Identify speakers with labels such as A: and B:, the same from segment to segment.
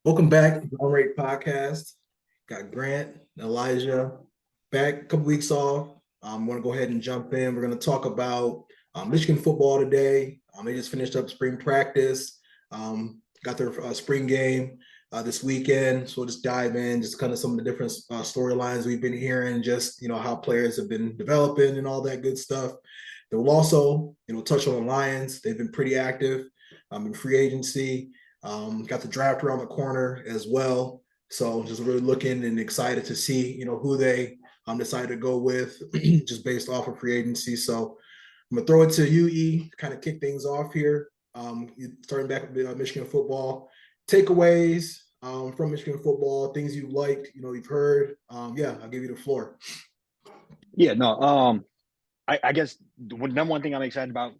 A: Welcome back to the Rate Podcast. Got Grant, Elijah back a couple weeks off. I'm going to go ahead and jump in. We're going to talk about Michigan football today. They just finished up spring practice, got their spring game this weekend. So we'll just dive in, just kind of some of the different storylines we've been hearing, just how players have been developing and all that good stuff. They will also, touch on the Lions. They've been pretty active in free agency. Got the draft around the corner as well. So just really looking and excited to see, who they decided to go with just based off of free agency. So I'm going to throw it to you, E, to kind of kick things off here. Starting back with Michigan football. Takeaways from Michigan football, things you liked, you've heard. Yeah, I'll give you the floor.
B: Yeah, no. I guess the number one thing I'm excited about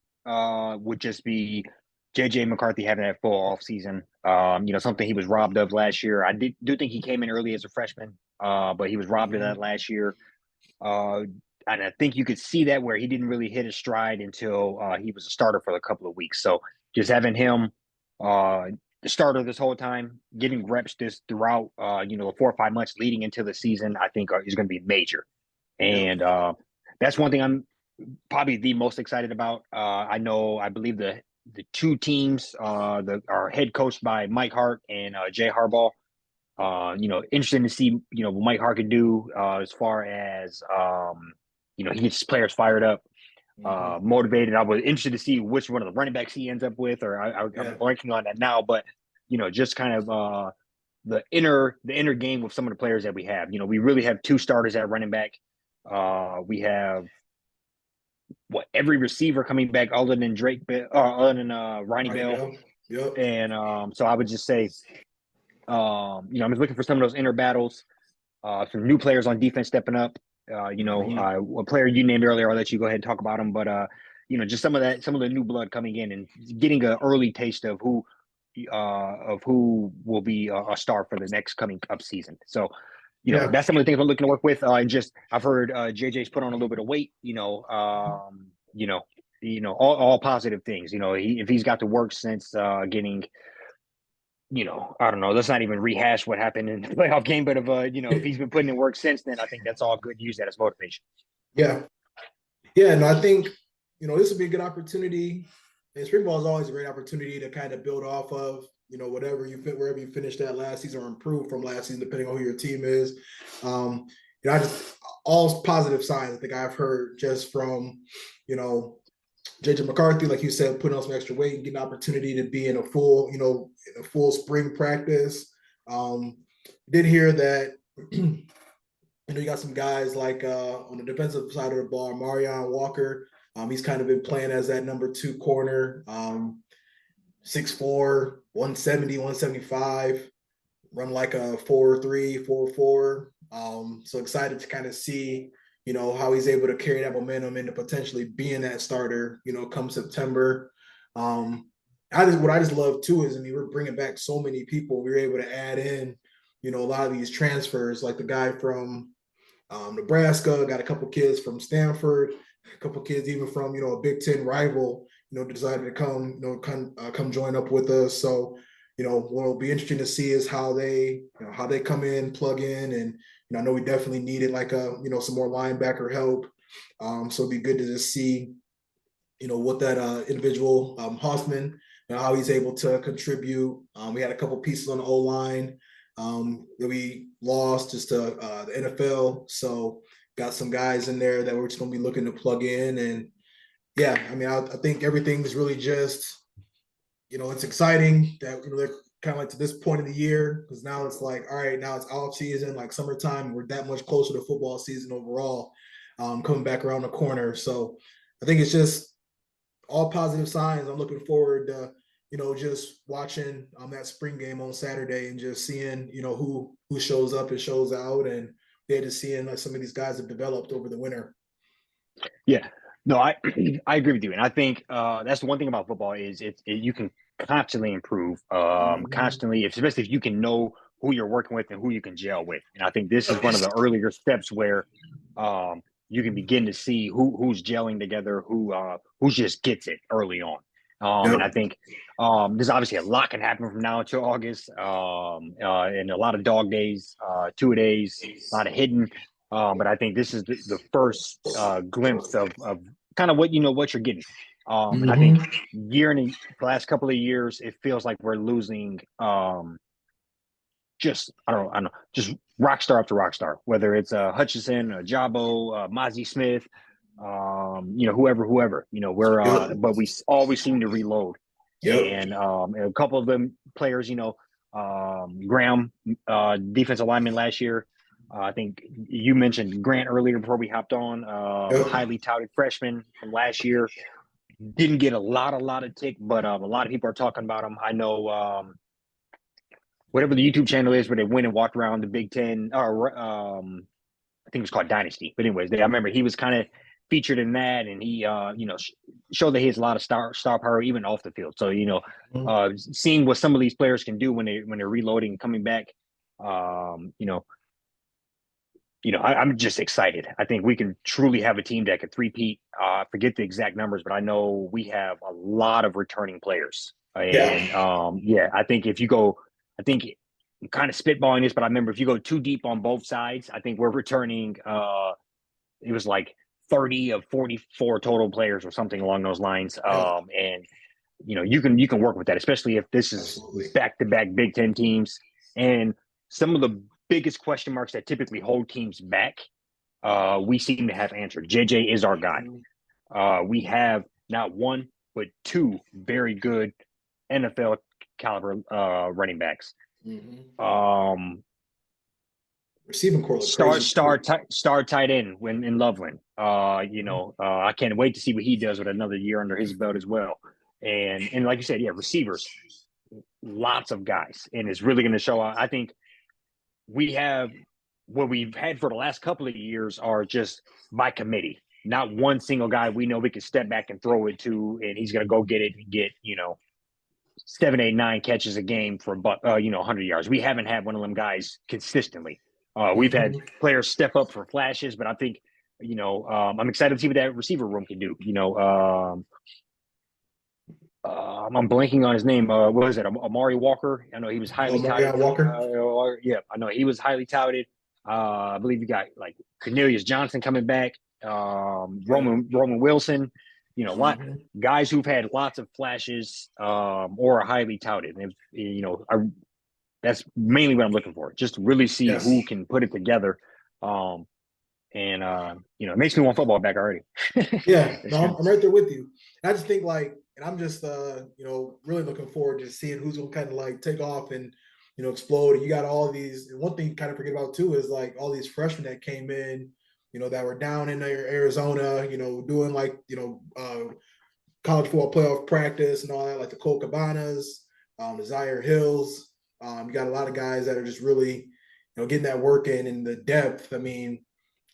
B: would just be JJ McCarthy having that full off season. Something he was robbed of last year. I do think he came in early as a freshman, but he was robbed of that last year. And I think you could see that where he didn't really hit his stride until he was a starter for a couple of weeks. So just having him the starter this whole time, getting reps this throughout, the 4 or 5 months leading into the season, I think is going to be major. And that's one thing I'm probably the most excited about. I believe the two teams are head coached by Mike Hart and Jay Harbaugh. Interesting to see what Mike Hart can do as far as he gets players fired up, motivated. I was interested to see which one of the running backs he ends up with, or I'm working on that now. But just kind of the inner game with some of the players that we have. We really have two starters at running back. We have every receiver coming back other than Ronnie Bell.
A: Yep.
B: And so I would just say, I'm just looking for some of those inner battles, some new players on defense stepping up. A player you named earlier, I'll let you go ahead and talk about him. But just some of the new blood coming in and getting an early taste of who will be a star for the next coming up season. So that's some of the things I'm looking to work with. And just I've heard JJ's put on a little bit of weight. All positive things. If he's got to work since getting. I don't know. Let's not even rehash what happened in the playoff game. But if he's been putting in work since then, I think that's all good. Use that as motivation.
A: Yeah. Yeah. And I think, this would be a good opportunity. And spring ball is always a great opportunity to kind of build off of, wherever you finished that last season or improve from last season, depending on who your team is. I just all positive signs I think I've heard just from, JJ McCarthy, like you said, putting on some extra weight and getting an opportunity to be in a full spring practice. Did hear that, you got some guys like on the defensive side of the ball, Marion Walker. He's kind of been playing as that number 2 corner, 6'4", 170, 175, run like a 4.3, 4.4. So excited to kind of see, how he's able to carry that momentum into potentially being that starter, come September. What I just love too is, we're bringing back so many people. We were able to add in, a lot of these transfers, like the guy from Nebraska, got a couple kids from Stanford, a couple kids even from, a Big Ten rival, decided to come join up with us. So, what will be interesting to see is how they come in, plug in, and I know we definitely needed some more linebacker help. So it'd be good to just see, what that individual Hoffman, how he's able to contribute. We had a couple pieces on the O line that we lost just to the NFL. So got some guys in there that we're just going to be looking to plug in. And yeah, I think everything's really just, it's exciting that, they're kind of like to this point of the year, because now it's like, all right, now it's off season, like summertime. We're that much closer to football season overall, coming back around the corner. So I think it's just all positive signs. I'm looking forward to, just watching that spring game on Saturday and just seeing, who shows up and shows out, and just seeing some of these guys have developed over the winter.
B: Yeah, no, I I agree with you, and I think that's the one thing about football is you can constantly improve, constantly, especially if you can know who you're working with and who you can gel with. And I think this is one of the earlier steps where you can begin to see who's gelling together, who just gets it early on. And I
A: Yep.
B: think there's obviously a lot can happen from now until August, and a lot of dog days, two days, a lot of hidden. But I think this is the first glimpse of kind of what you're getting. And I think
A: Hmm.
B: the last couple of years, it feels like we're losing just I don't know, just rock star after rock star, whether it's Hutchison, Jabo, Mozzie Smith, whoever,
A: Yep.
B: but we always seem to reload.
A: Yep.
B: And a couple of them players, Graham, defensive lineman last year. I think you mentioned Grant earlier before we hopped on,
A: Yep.
B: highly touted freshman from last year. Didn't get a lot of tick, but a lot of people are talking about him. I know whatever the YouTube channel is where they went and walked around the Big Ten, or I think it was called Dynasty. But anyways, I remember he was kind of featured in that, and he showed that he has a lot of star power even off the field. So seeing what some of these players can do when they're reloading and coming back, um, you know. I'm just excited. I think we can truly have a team that could three-peat. Forget the exact numbers, but I know we have a lot of returning players.
A: Yeah.
B: And I think I think I'm kind of spitballing this, but I remember if you go too deep on both sides, I think we're returning. It was like 30 of 44 total players or something along those lines.
A: Yep.
B: And you can work with that, especially if this is
A: Absolutely.
B: back-to-back Big Ten teams and some of the biggest question marks that typically hold teams back. We seem to have answered. JJ is our guy.
A: Mhm.
B: We have not one but two very good NFL caliber running backs.
A: Mhm.
B: Um,
A: Receiving core look
B: star
A: crazy
B: star
A: too.
B: star tight end when in Loveland. I can't wait to see what he does with another year under his belt as well. And like you said, yeah, receivers, lots of guys, and it's really going to show out. I think we have what we've had for the last couple of years are just by committee. Not one single guy we know we can step back and throw it to, and he's going to go get it and get 7, 8, 9 catches a game for 100 yards. We haven't had one of them guys consistently. We've had
A: Mhm.
B: players step up for flashes, but I think I'm excited to see what that receiver room can do. I'm blanking on his name. What was it? Amari Walker. I know he was
A: Oh,
B: highly touted
A: Marion
B: coming.
A: Walker.
B: Yeah, I know he was highly touted. I believe you got like Cornelius Johnson coming back.
A: Yep.
B: Roman Wilson. Lot
A: Mhm.
B: guys who've had lots of flashes or are highly touted. And that's mainly what I'm looking for. Just to really see
A: Yes.
B: who can put it together. Um, and it makes me want football back already.
A: Yeah.
B: It's
A: No, I'm,
B: good.
A: I'm right there with you. And I just think and I'm just really looking forward to seeing who's gonna kind of like take off and explode. And you got all these. And one thing you kind of forget about too is like all these freshmen that came in, that were down in Arizona, doing like college football playoff practice and all that, like the Cole Cabanas, the Zaire Hills. You got a lot of guys that are just really, getting that work in and the depth. I mean,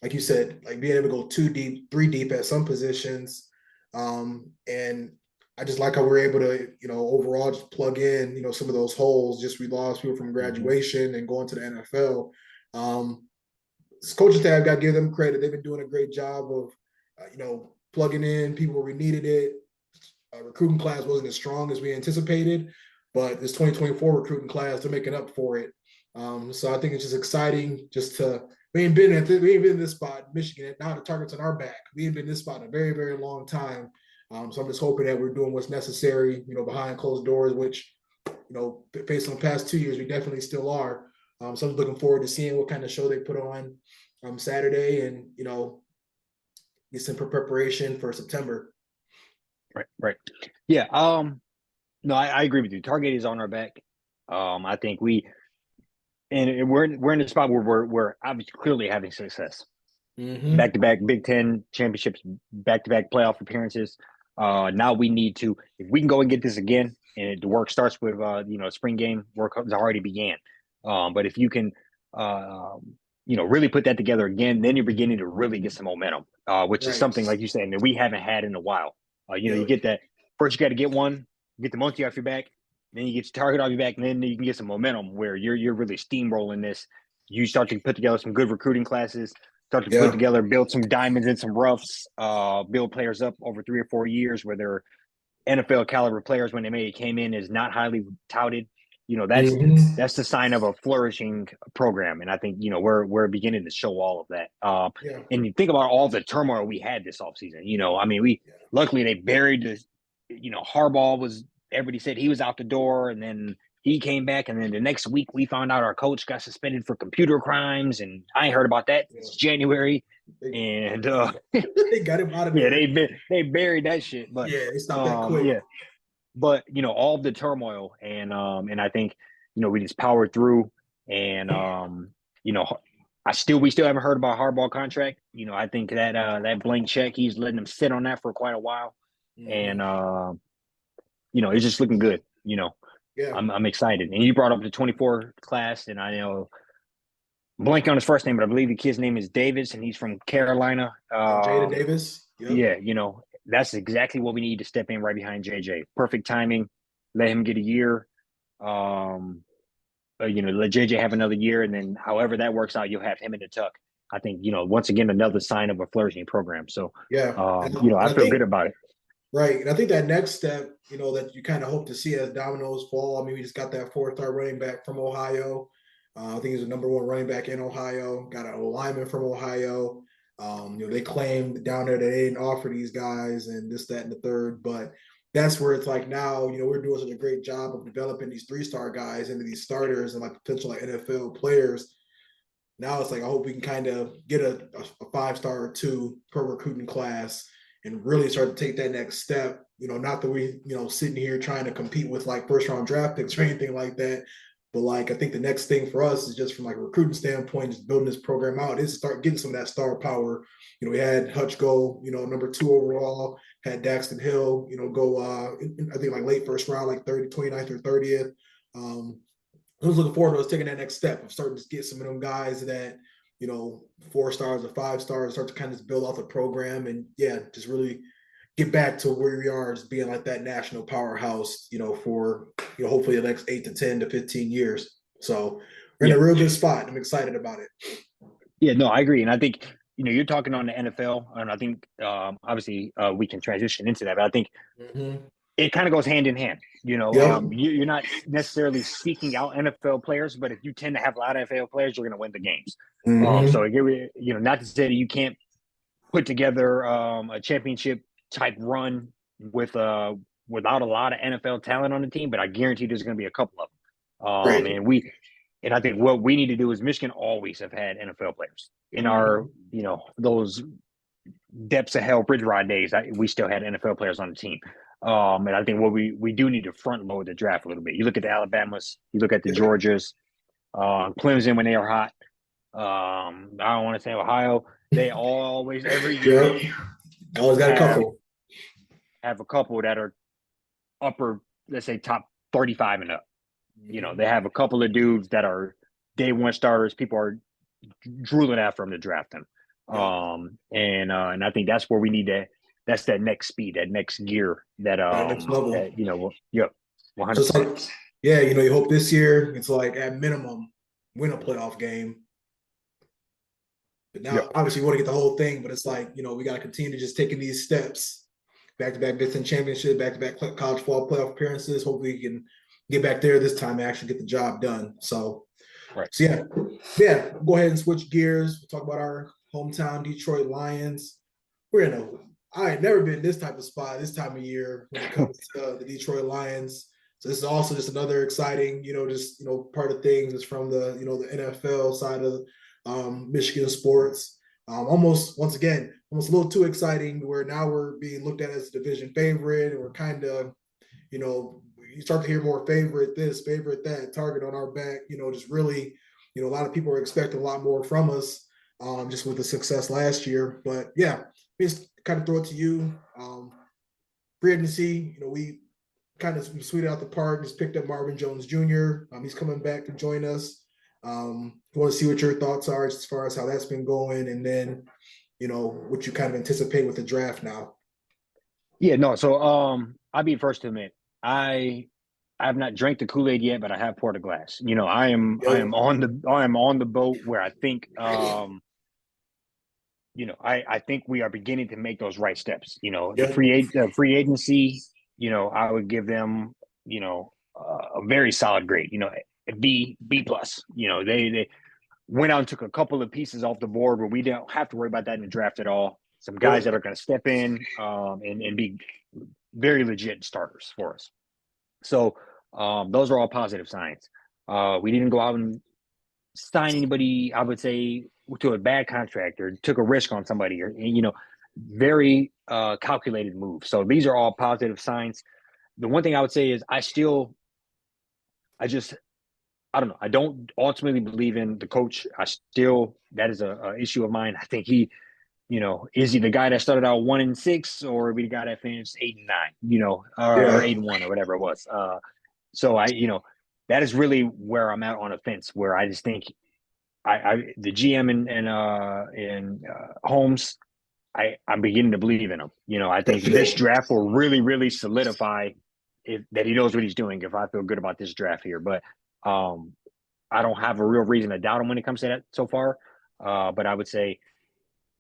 A: like you said, like being able to go 2 deep, 3 deep at some positions. And I just like how we're able to, overall just plug in, some of those holes. Just we lost people from
B: Mm-hmm.
A: graduation and going to the NFL. Um, Coaching staff got to give them credit. They've been doing a great job of, plugging in people where we needed it. Recruiting class wasn't as strong as we anticipated, but this 2024 recruiting class, they're making up for it. So I think it's just exciting just to we ain't been in this spot, Michigan. Now the target's on our back. We ain't been in this spot in a very, very long time. So I'm just hoping that we're doing what's necessary, behind closed doors, which, based on the past 2 years, we definitely still are. So I'm looking forward to seeing what kind of show they put on Saturday and, get some preparation for September.
B: Right. Yeah. No, I agree with you. Target is on our back. I think we're in a spot where we're obviously clearly having success. Back
A: Mm-hmm.
B: to back Big Ten championships, back to back playoff appearances. Now we need to, if we can go and get this again, and the work starts with spring game work has already began. But if you can, really put that together again, then you're beginning to really get some momentum, which is
A: Right.
B: something like you said that we haven't had in a while. You
A: Yep.
B: get that first. You got to get one, get the monkey off your back, then you get your target off your back, and then you can get some momentum where you're really steamrolling this. You start to put together some good recruiting classes, start to put
A: Yeah.
B: together, build some diamonds and some roughs, build players up over 3 or 4 years where they're NFL caliber players when they maybe came in is not highly touted.
A: Hmm.
B: That's the sign of a flourishing program, and I think we're beginning to show all of that.
A: Yeah.
B: And you think about all the turmoil we had this offseason. I mean, we
A: Yeah.
B: luckily they buried this. Harbaugh was everybody said he was out the door, and then he came back, and then the next week we found out our coach got suspended for computer crimes, and I ain't heard about that
A: Yeah.
B: since January.
A: They,
B: And
A: they got him out of
B: yeah,
A: there.
B: they buried that shit. But
A: Yeah, they stopped that quick.
B: yeah, but all the turmoil and I think we just powered through and you know we still haven't heard about Harbaugh contract. I think that that blank check he's letting them sit on that for quite a while, and
A: Hmm.
B: it's just looking good.
A: Yeah.
B: I'm excited. And you brought up the 24 class, and I know blank on his first name, but I believe the kid's name is Davis, and he's from Carolina.
A: Jada Davis. Yep.
B: Yeah, that's exactly what we need to step in right behind JJ. Perfect timing. Let him get a year. Let JJ have another year, and then however that works out, you'll have him in the tuck. I think once again another sign of a flourishing program. So,
A: Yeah. And,
B: I
A: and I
B: feel good
A: think
B: about it.
A: right. And I think that next step, that you kind of hope to see as dominoes fall. I mean, we just got that 4-star running back from Ohio. I think he's the number one running back in Ohio. Got an lineman from Ohio. They claimed down there that they didn't offer these guys and this, that, and the third. But that's where it's like now, we're doing such a great job of developing these 3-star guys into these starters and like potential like NFL players. Now it's like I hope we can kind of get a 5-star or two per recruiting class and really start to take that next step. Not that we, sitting here trying to compete with like first round draft picks or anything like that. But like I think the next thing for us is just from like a recruiting standpoint, just building this program out, is start getting some of that star power. We had Hutch go, number 2 overall, had Daxton Hill, go I think like late first round, like 29th or 30th. I was looking forward to us taking that next step of starting to get some of them guys that, 4 stars or 5 stars, start to kind of build out the program and yeah, just really get back to where we are as being like that national powerhouse, for hopefully the next 8 to 10 to 15 years. So we're in
B: Yeah,
A: a real good spot. I'm excited about it.
B: yeah, no, I agree, and I think you're talking on the NFL, and I think obviously we can transition into that, but I think
A: Mm-hmm.
B: it kind of goes hand in hand.
A: Yep.
B: You're not necessarily seeking out NFL players, but if you tend to have a lot of NFL players, you're going to win the games. So
A: Mm-hmm.
B: not to say that you can't put together a championship type run with without a lot of NFL talent on the team, but I guarantee there's going to be a couple of them.
A: Right.
B: And I think what we need to do is Michigan always have had NFL players in our
A: Mm-hmm.
B: those depths of hell Bridge Rod days. We still had NFL players on the team. And I think what we do need to front load the draft a little bit. You look at the Alabamas, you look at the
A: Yeah.
B: Georgias, Clemson when they are hot. I don't want to say Ohio. They always every year
A: Yep. Always got a
B: have
A: couple.
B: have a couple that are upper, let's say top 35 and up.
A: Mm-hmm.
B: They have a couple of dudes that are day one starters. People are drooling after them to draft them.
A: Yep.
B: And I think that's where we need to. That's that next speed, that next gear,
A: That next level.
B: yep,
A: So it's
B: 100%.
A: like, yeah, you hope this year it's like at minimum win a playoff game. But
B: Yep.
A: now, obviously, you want to get the whole thing, but it's like, we got to continue to just taking these steps, back to back Big Ten championship, back to back college football playoff appearances. Hopefully, we can get back there this time and actually get the job done.
B: Right.
A: So yeah. Go ahead and switch gears. We'll talk about our hometown Detroit Lions. We're in a I had never been in this type of spot this time of year when it comes to the Detroit Lions. So this is also just another exciting, part of things is from the NFL side of Michigan sports. Almost once again, almost a little too exciting where now we're being looked at as a division favorite and we're kind of, you start to hear more favorite this, favorite that, target on our back, just really, a lot of people are expecting a lot more from us just with the success last year. But yeah, just kind of throw it to you. Free agency, we kind of sweet out the park, just picked up Marvin Jones Jr. He's coming back to join us. Want to see what your thoughts are as far as how that's been going, and then what you kind of anticipate with the draft now.
B: Yeah, no. So I'll be first to admit I have not drank the Kool-Aid yet, but I have poured a glass. I
A: Yep.
B: am on the boat where I think I think we are beginning to make those right steps. The
A: Yep.
B: free agency, I would give them, a very solid grade. B plus. They went out and took a couple of pieces off the board where we don't have to worry about that in the draft at all. Some guys that are going to step in and be very legit starters for us. So those are all positive signs. We didn't go out and sign anybody, I would say, to a bad contract or took a risk on somebody, or very calculated move. So these are all positive signs. The one thing I would say is I don't know. I don't ultimately believe in the coach. That is a issue of mine. I think is he the guy that started out 1-6, or the guy that finished 8-9, or
A: Yeah.
B: 8-1 or whatever it was. So that is really where I'm at on a fence, where I just think the GM and Holmes, I'm beginning to believe in him. I think this draft will really, really solidify that he knows what he's doing. If I feel good about this draft here, but I don't have a real reason to doubt him when it comes to that so far. But I would say,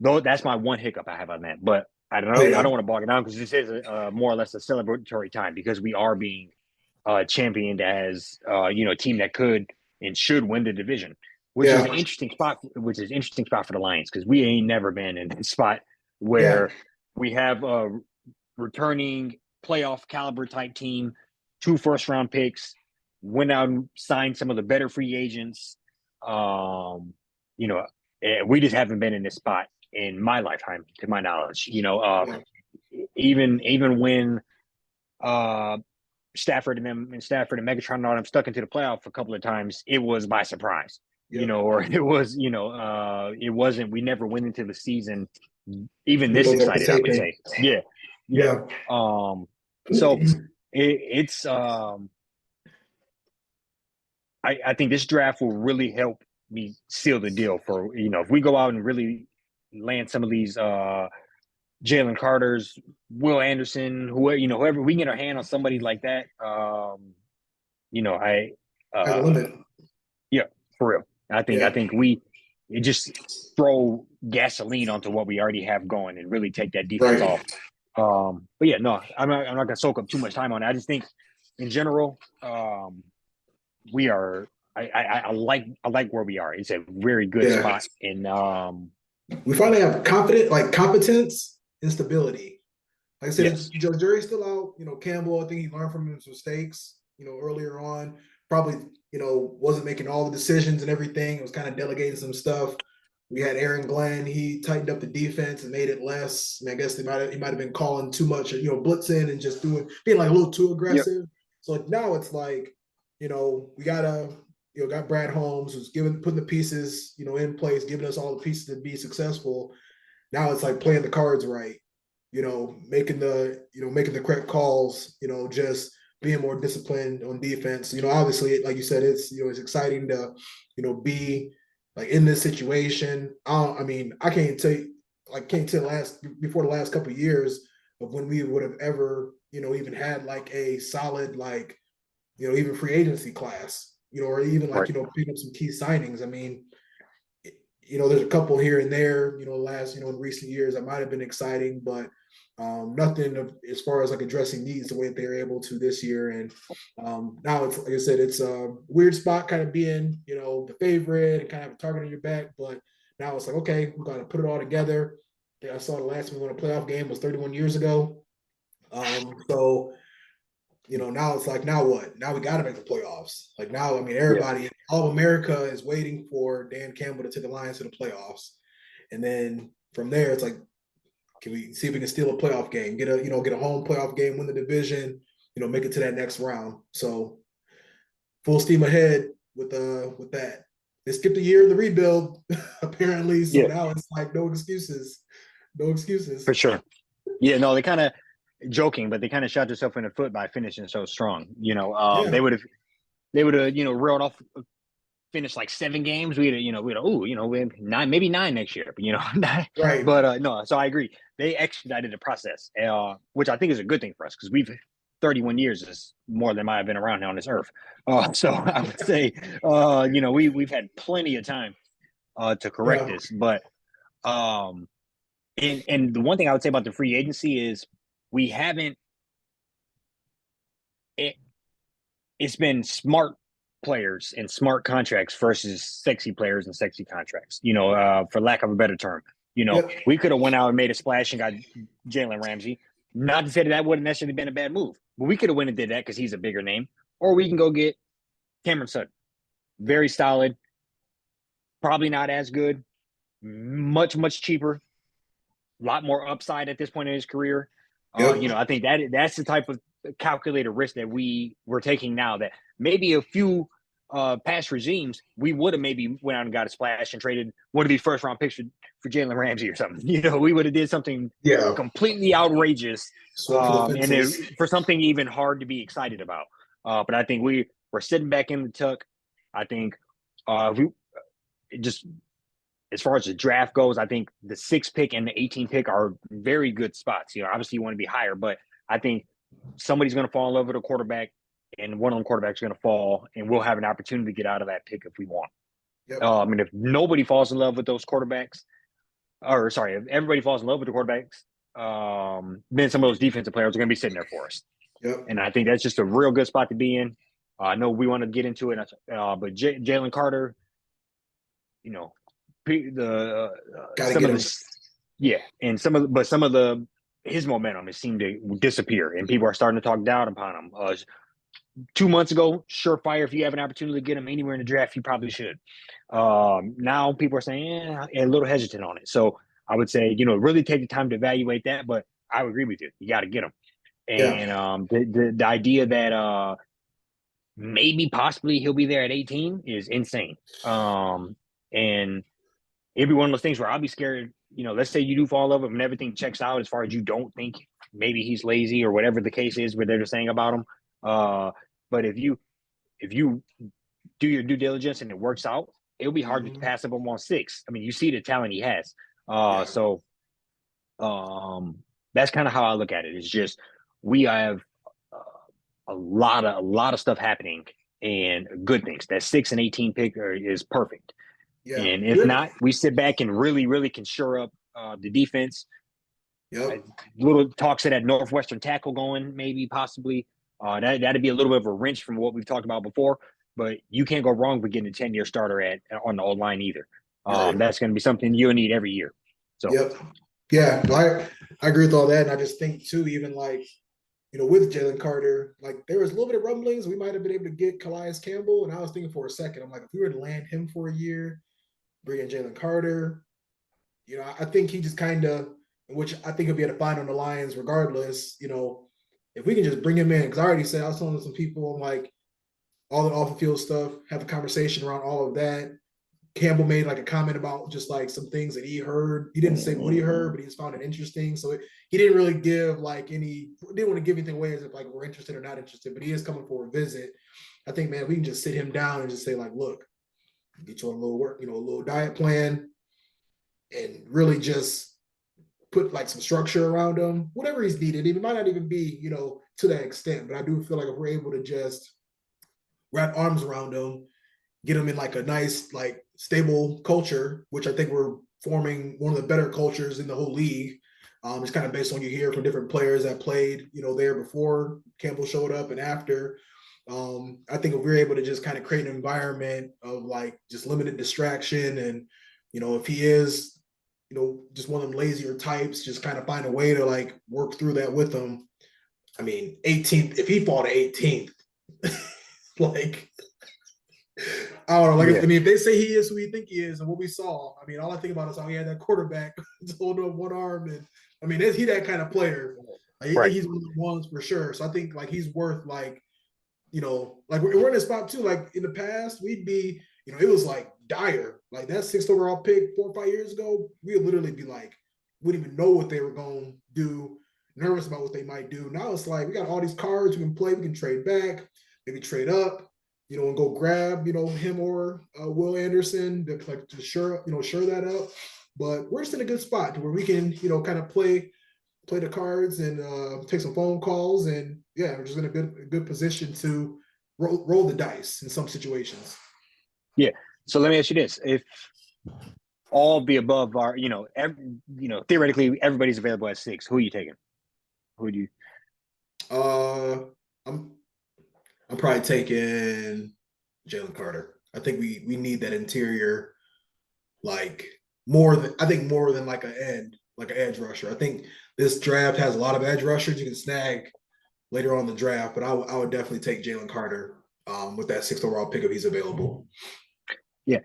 B: though, that's my one hiccup I have on that. But I don't know. I don't want to bog it down because this is more or less a celebratory time, because we are being championed as a team that could and should win the division, which is an interesting spot. Which is an interesting spot for the Lions, because we ain't never been in a spot where we have a returning playoff caliber type team, 2 first-round picks, went out and signed some of the better free agents. We just haven't been in this spot in my lifetime, to my knowledge. Even when Stafford and Megatron and all them stuck into the playoff a couple of times, it was by surprise. Or it was, it wasn't. We never went into the season even this excited, I would say. Yeah. So it's I think this draft will really help me seal the deal for, if we go out and really land some of these Jalen Carters, Will Anderson, whoever we can get our hand on somebody like that. Yeah, for real. I think we just throw gasoline onto what we already have going and really take that defense off. But yeah, no, I'm not gonna soak up too much time on it. I just think in general, we are. I like where we are. It's a very good spot, and
A: we finally have competence and stability. Like I said, Joe Jury's still out. Campbell, I think he learned from his mistakes. Earlier on, probably wasn't making all the decisions and everything. It was kind of delegating some stuff. We had Aaron Glenn. He tightened up the defense and made it less. I guess he might have been calling too much, blitzing and just being like a little too aggressive. Yep. So now it's like, we got Brad Holmes who's putting the pieces, in place, giving us all the pieces to be successful. Now it's like playing the cards right, making the correct calls, just being more disciplined on defense. Obviously, like you said, it's exciting to, be like in this situation. I can't tell before the last couple of years of when we would have ever, even had like a solid, like, even free agency class, or even like, pick up some key signings. I mean, there's a couple here and there, last, in recent years that might have been exciting, but nothing as far as like addressing needs the way that they're able to this year. And now it's, like I said, it's a weird spot kind of being, the favorite and kind of a target on your back. But now it's like, okay, we've got to put it all together. I saw the last time we won a playoff game was 31 years ago. So, now it's like, now what? Now we got to make the playoffs. Like now, everybody, all of America is waiting for Dan Campbell to take the Lions to the playoffs. And then from there, it's like, can we see if we can steal a playoff game, get a home playoff game, win the division, make it to that next round. So full steam ahead with that. They skipped a year in the rebuild, apparently. So now it's like no excuses.
B: For sure. Yeah, no, they kind of joking, but they kind of shot themselves in the foot by finishing so strong. They would have reeled off, finished like 7 games. We have 9, maybe 9 next year. But
A: right.
B: But no, so I agree. They expedited the process, which I think is a good thing for us, because 31 years is more than I have been around now on this earth. So I would say, we've had plenty of time to correct this. But and the one thing I would say about the free agency is we haven't it it's been smart players and smart contracts versus sexy players and sexy contracts. For lack of a better term,
A: Yep.
B: we could have went out and made a splash and got Jalen Ramsey. Not to say that wouldn't necessarily been a bad move, but we could have went and did that because he's a bigger name. Or we can go get Cameron Sutton, very solid, probably not as good, much cheaper, a lot more upside at this point in his career.
A: Yep.
B: I think that's the type of calculated risk that we're taking now. That maybe a few past regimes we would have maybe went out and got a splash and traded one of these first round picks for Jalen Ramsey or something. We would have did something
A: Yeah.
B: completely outrageous,
A: Swung for the
B: and
A: fences.
B: for something even hard to be excited about. But I think we're sitting back in the tuck. I think we just as far as the draft goes, I think the 6th pick and the 18th pick are very good spots. Obviously you want to be higher, but I think somebody's going to fall in love with a quarterback, and one of them quarterbacks is going to fall, and we'll have an opportunity to get out of that pick if we want.
A: Yep.
B: And if nobody falls in love with those quarterbacks, or sorry, if everybody falls in love with the quarterbacks, then some of those defensive players are going to be sitting there for us.
A: Yep.
B: And I think that's just a real good spot to be in. I know we want to get into it, but Jalen Carter, the
A: Gotta
B: some
A: get
B: of
A: him.
B: the yeah, and some of the his momentum has seemed to disappear, and people are starting to talk down upon him. 2 months ago, surefire. If you have an opportunity to get him anywhere in the draft, you probably should. Now people are saying a little hesitant on it. So I would say really take the time to evaluate that. But I would agree with you. You got to get him.
A: Yeah.
B: And the idea that maybe possibly he'll be there at 18 is insane. And it'd be one of those things where I'll be scared. Let's say you do fall in love with him and everything checks out as far as you don't think maybe he's lazy or whatever the case is, what they're saying about him. But if you do your due diligence and it works out, it'll be hard to
A: Mm-hmm.
B: pass up him on 6. I mean, you see the talent he has.
A: Yeah.
B: So that's kind of how I look at it. It's just we have a lot of stuff happening and good things. That 6 and 18 pick is perfect.
A: Yeah.
B: And if not, we sit back and really can shore up the defense.
A: Yep.
B: Little talks of that Northwestern tackle going, maybe possibly. That'd be a little bit of a wrench from what we've talked about before. But you can't go wrong with getting a 10-year starter on the old line either.
A: Right.
B: That's going to be something you'll need every year. So
A: Yep. Yeah. No, I agree with all that. And I just think too, even like, with Jalen Carter, like there was a little bit of rumblings. We might have been able to get Calais Campbell. And I was thinking for a second, I'm like, if we were to land him for a year, bring in Jalen Carter, I think he just kind of, which I think he'll be able to find on the Lions regardless, if we can just bring him in, because I already said, I was telling some people, I'm like, all the off the field stuff, have a conversation around all of that. Campbell made like a comment about just like some things that he heard. He didn't say what he heard, but he just found it interesting. So he didn't really give didn't want to give anything away as if like we're interested or not interested, but he is coming for a visit. I think, man, we can just sit him down and just say like, look, get you on a little work, a little diet plan, and really just put like some structure around him, whatever he's needed. It might not even be, to that extent, but I do feel like if we're able to just wrap arms around him, get him in like a nice, like stable culture, which I think we're forming one of the better cultures in the whole league. It's kind of based on you hear from different players that played, there before Campbell showed up and after. I think if we're able to just kind of create an environment of like just limited distraction and, if he is, just one of them lazier types, just kind of find a way to like work through that with him. I mean, 18th, if he fall to 18th, like, I don't know. Like,
B: yeah,
A: if they say he is who we think he is and what we saw, I mean, all I think about is how he had that quarterback holding up one arm. And I mean, is he that kind of player? Like,
B: right.
A: he's one of the ones for sure. So I think like he's worth like, like we're in a spot too. Like in the past, we'd be, it was like dire. Like that 6th overall pick 4 or 5 years ago, we'd literally be like, we didn't even know what they were going to do, nervous about what they might do. Now it's like we got all these cards we can play, we can trade back, maybe trade up, and go grab, him or Will Anderson to like to sure that up. But we're just in a good spot to where we can, kind of play the cards and take some phone calls, and yeah, we're just in a good position to roll the dice in some situations.
B: Yeah. So let me ask you this: if all of the above are, theoretically everybody's available at 6, who are you taking? Who do you?
A: Uh, I'm I'm probably taking Jalen Carter. I think we need that interior, like more than like like an edge rusher. I think this draft has a lot of edge rushers you can snag later on in the draft, but I would definitely take Jalen Carter with that sixth overall pick if he's available.
B: Yeah.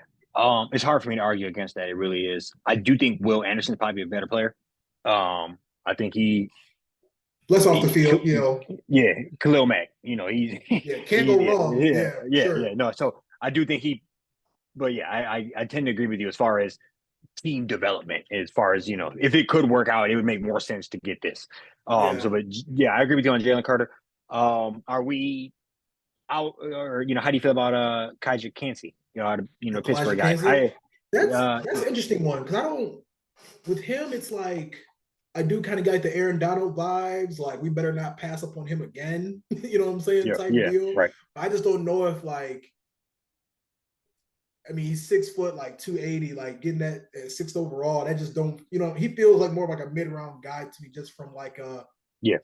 B: It's hard for me to argue against that. It really is. I do think Will Anderson's probably a better player. I think
A: Less off the
B: he,
A: field, you know.
B: yeah, Khalil Mack. He's
A: Yeah, can't go wrong.
B: yeah,
A: Yeah,
B: yeah, yeah.
A: sure.
B: No, so I do think but yeah, I tend to agree with you as far as team development. As far as if it could work out, it would make more sense to get this.
A: Yeah.
B: But yeah, I agree with you on Jalen Carter. Are we out, or how do you feel about Kaija Kancey? Out of
A: Elijah
B: Pittsburgh guy.
A: Kansas. That's
B: Yeah,
A: an interesting one because I don't with him. It's like I do kind of get the Aaron Donald vibes. Like we better not pass up on him again. You know what I'm saying?
B: yeah,
A: Type
B: yeah,
A: deal.
B: right.
A: I just don't know if like I mean, he's 6 foot, like 280, like getting that at sixth overall. That just don't, he feels like more of like a mid round guy to me, just from like
B: Yeah,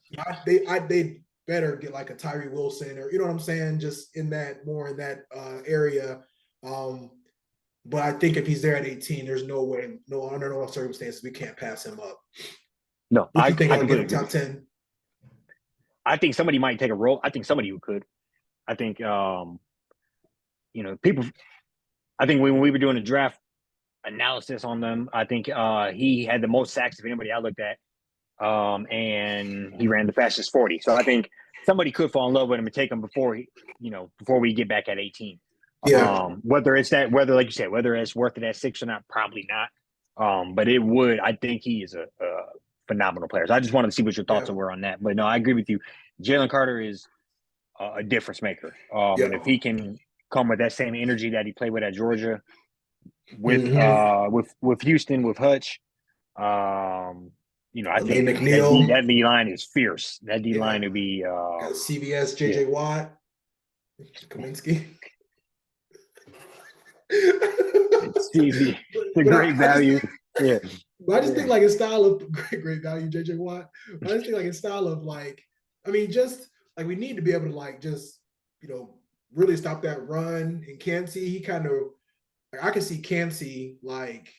A: they better get like a Tyree Wilson or you know what I'm saying, just in that more in that area. Um, but I think if he's there at 18, there's no way, no under no circumstances we can't pass him up.
B: no,
A: What you think
B: I
A: about
B: completely
A: getting
B: agree
A: top
B: with you.
A: 10?
B: I think somebody might take a role. I think somebody who could. I think people. I think when we were doing the draft analysis on them, I think he had the most sacks of anybody I looked at, and he ran the fastest 40. So I think somebody could fall in love with him and take him before we get back at 18.
A: Yeah,
B: Whether like you said, whether it's worth it at 6 or not, probably not. But it would. I think he is a phenomenal player. So I just wanted to see what your thoughts
A: yeah,
B: were on that. But no, I agree with you. Jalen Carter is a difference maker. And if
A: yeah.
B: he can come with that same energy that he played with at Georgia,
A: Mm-hmm.
B: with Houston, with Hutch, I
A: Lee
B: think
A: McNeil,
B: that D line is fierce. That D
A: yeah.
B: line would be
A: Got CVS,
B: yeah.
A: JJ Watt, Kaminsky.
B: It's easy.
A: but
B: The
A: but
B: great
A: I just
B: value.
A: think
B: Yeah.
A: but I just
B: Yeah.
A: think like his style of great value, JJ Watt. But I just think like his style of like, I mean, just like we need to be able to like just really stop that run. And Cansey, he kind of like I can see Cansey like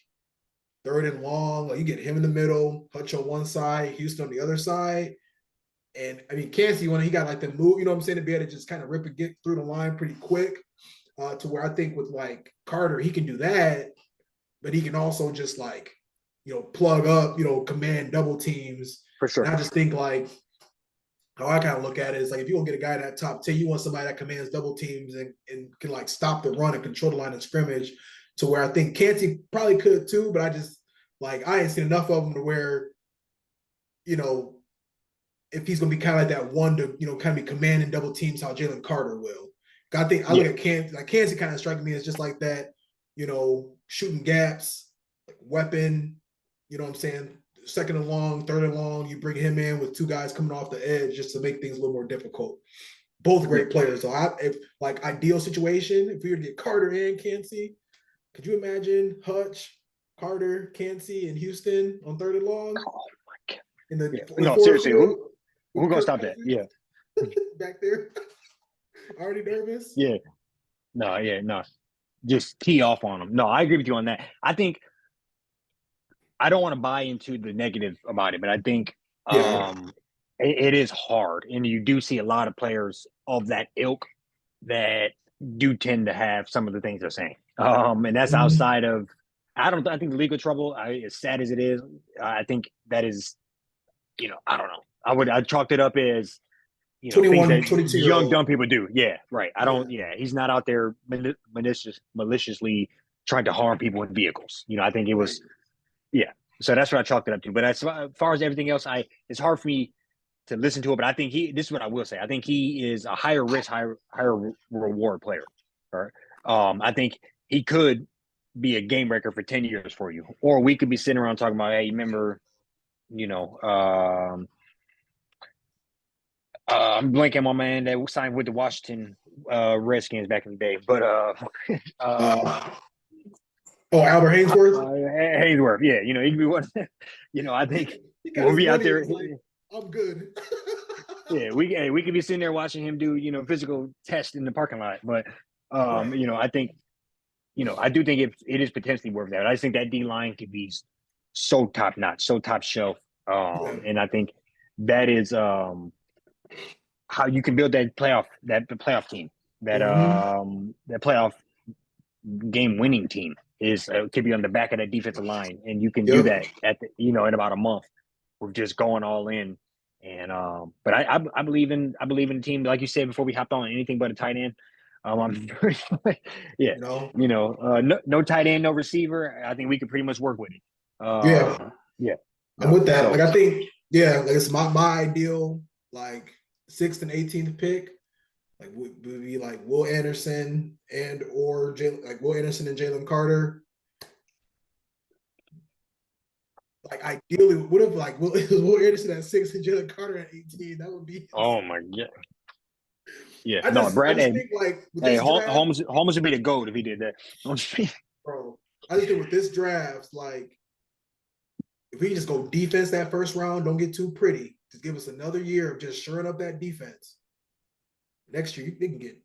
A: third and long, like you get him in the middle, Hutch on one side, Houston on the other side. And I mean, Cansey, when he got like the move, you know what I'm saying, to be able to just kind of rip and get through the line pretty quick, to where I think with like Carter, he can do that, but he can also just like, plug up, command double teams.
B: For
A: And
B: sure.
A: I just think like how I kind of look at it is like if you want to get a guy in that top 10, you want somebody that commands double teams and can like stop the run and control the line of scrimmage, to where I think Canty probably could too, but I just like I ain't seen enough of him to where, you know, if he's gonna be kind of like that one to, kind of be commanding double teams how Jalen Carter will. I think I
B: Yeah.
A: look at Kansas kind of striking me as just like that, shooting gaps, like weapon, you know what I'm saying? Second and long, third and long, you bring him in with two guys coming off the edge just to make things a little more difficult. Both
B: Yeah.
A: great players. So if like ideal situation, if we were to get Carter and Cansey, could you imagine Hutch, Carter, Cansey, and Houston on third and long
B: Oh my God.
A: in
B: Yeah.
A: the
B: No,
A: forest
B: seriously,
A: field
B: who
A: with
B: gonna
A: Kirk
B: stop that?
A: Cousins
B: Yeah.
A: back there, already nervous?
B: Yeah. No, yeah, no. Just tee off on them. No, I agree with you on that. I think I don't want to buy into the negative about it, but I think
A: Yeah.
B: it is hard. And you do see a lot of players of that ilk that do tend to have some of the things they're saying. And that's
A: Mhm.
B: outside of I think the legal trouble, as sad as it is, I think that is, I don't know. I chalked it up as, things
A: 21,
B: that
A: 22 year
B: young,
A: old.
B: dumb people do. Yeah, right.
A: Yeah.
B: He's not out there maliciously trying to harm people in vehicles. I think it
A: Right.
B: was, yeah. So that's what I chalked it up to. But as far as everything else, it's hard for me to listen to it. But I think this is what I will say. I think he is a higher risk, higher reward player. Right? I think he could be a game breaker for 10 years for you. Or we could be sitting around talking about, hey, remember, you know, I'm blanking my man that signed with the Washington Redskins back in the day. But
A: Uh, oh, Albert Hainsworth.
B: Haynesworth, yeah, he could be one. I think
A: He got
B: we'll
A: his
B: be out
A: money and
B: there.
A: was like, I'm good.
B: we could be sitting there watching him do physical tests in the parking lot, but
A: Right.
B: I think I do think it is potentially worth that. I just think that D line could be so top notch, so top shelf,
A: Yeah.
B: and I think that is how you can build the playoff team,
A: Hmm.
B: that playoff game winning team is could be on the back of that defensive line, and you can do
A: Yep.
B: that in about a month with just going all in. And but I believe in the team, like you said before we hopped on, anything but a tight end. I'm very, yeah,
A: You know.
B: no tight end, no receiver. I think we could pretty much work with it.
A: Yeah.
B: Yeah,
A: I'm
B: no,
A: with that.
B: so
A: Like I think, yeah, like it's my ideal like 6th and 18th pick. Like would be like Will Anderson like Will Anderson and Jalen Carter. Like ideally, what if like Will Anderson at 6 and Jalen Carter at 18? That would be
B: oh
A: insane.
B: my god, yeah,
A: I
B: no,
A: just I
B: Brad.
A: just
B: Hey,
A: think like with
B: hey,
A: this draft,
B: Holmes would be the goat if he did that.
A: bro. I just think with this draft, like if we can just go defense that first round, don't get too pretty. Just give us another year of just shoring up that defense. Next year, they can get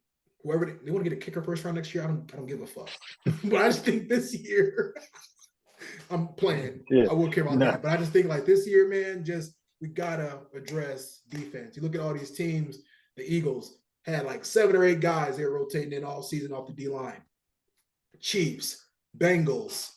A: whoever they want to get a kicker first round next year. I don't give a fuck. But I just think this year, I'm playing.
B: Yeah,
A: I won't care about
B: no,
A: that. But I just think like this year, man, just we gotta address defense. You look at all these teams. The Eagles had like 7 or 8 guys they were rotating in all season off the D line. Chiefs, Bengals,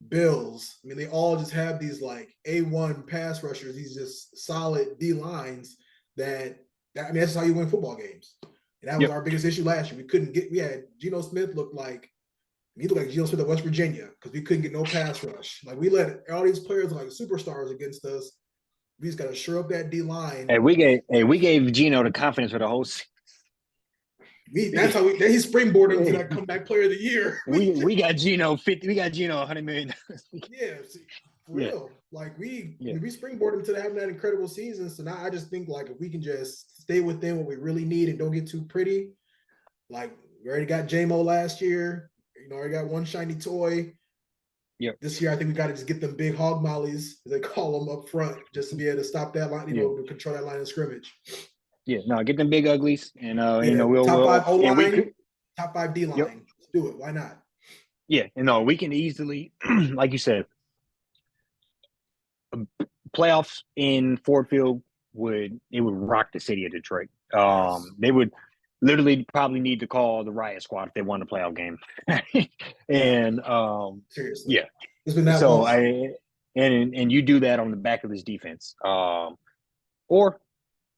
A: Bills. I mean, they all just have these like A1 pass rushers, these just solid D lines that I mean, that's how you win football games. And that was
B: yep.
A: our biggest issue last year. We had Geno Smith he looked like Geno Smith at West Virginia because we couldn't get no pass rush. Like we let all these players like superstars against us. We just got to shore up that D line.
B: We gave Gino the confidence for the whole.
A: That's how he's springboarded into that comeback player of the year.
B: We got Gino 50. We got Gino $100 million.
A: Yeah, see, for
B: Yeah,
A: real. Like
B: yeah,
A: we springboard him to having that incredible season. So now I just think like if we can just stay within what we really need and don't get too pretty, like we already got JMO last year, already got one shiny toy.
B: yeah,
A: This year I think we got to just get them big hog mollies, as they call them, up front, just to be able to stop that line,
B: yeah,
A: to control that line of scrimmage.
B: yeah. No, get them big uglies, and
A: Yeah, top
B: we'll
A: 5 O
B: and we could.
A: line, top 5 D
B: Yep.
A: line. Let's do it. Why not?
B: Yeah, and no, we can easily, like you said, playoffs in Ford Field would rock the city of Detroit.
A: Yes.
B: They would literally probably need to call the riot squad if they won the playoff game.
A: Yeah.
B: And
A: Seriously.
B: yeah,
A: It's been that
B: so
A: long.
B: and you do that on the back of this defense. Or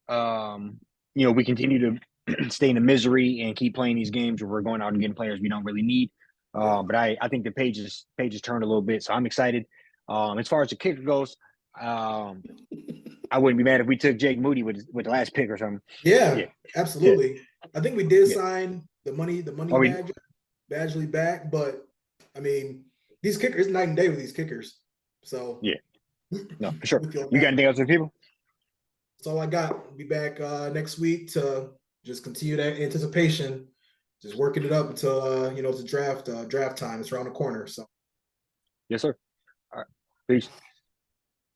B: we continue to stay in the misery and keep playing these games where we're going out and getting players we don't really need.
A: Yeah.
B: But I think the pages turned a little bit, so I'm excited. As far as the kicker goes, I wouldn't be mad if we took Jake Moody with the last pick or something.
A: Yeah,
B: Yeah, yeah,
A: absolutely. I think we did
B: yeah.
A: sign the money
B: Are we?
A: Badgley back, but I mean, these kickers night and day with these kickers. So
B: Yeah, no, for sure.
A: with your
B: You got
A: back,
B: anything else for people?
A: that's all I got. Be back next week to just continue that anticipation, just working it up until it's draft time. It's around the corner. So.
B: Yes, sir. All right. Peace.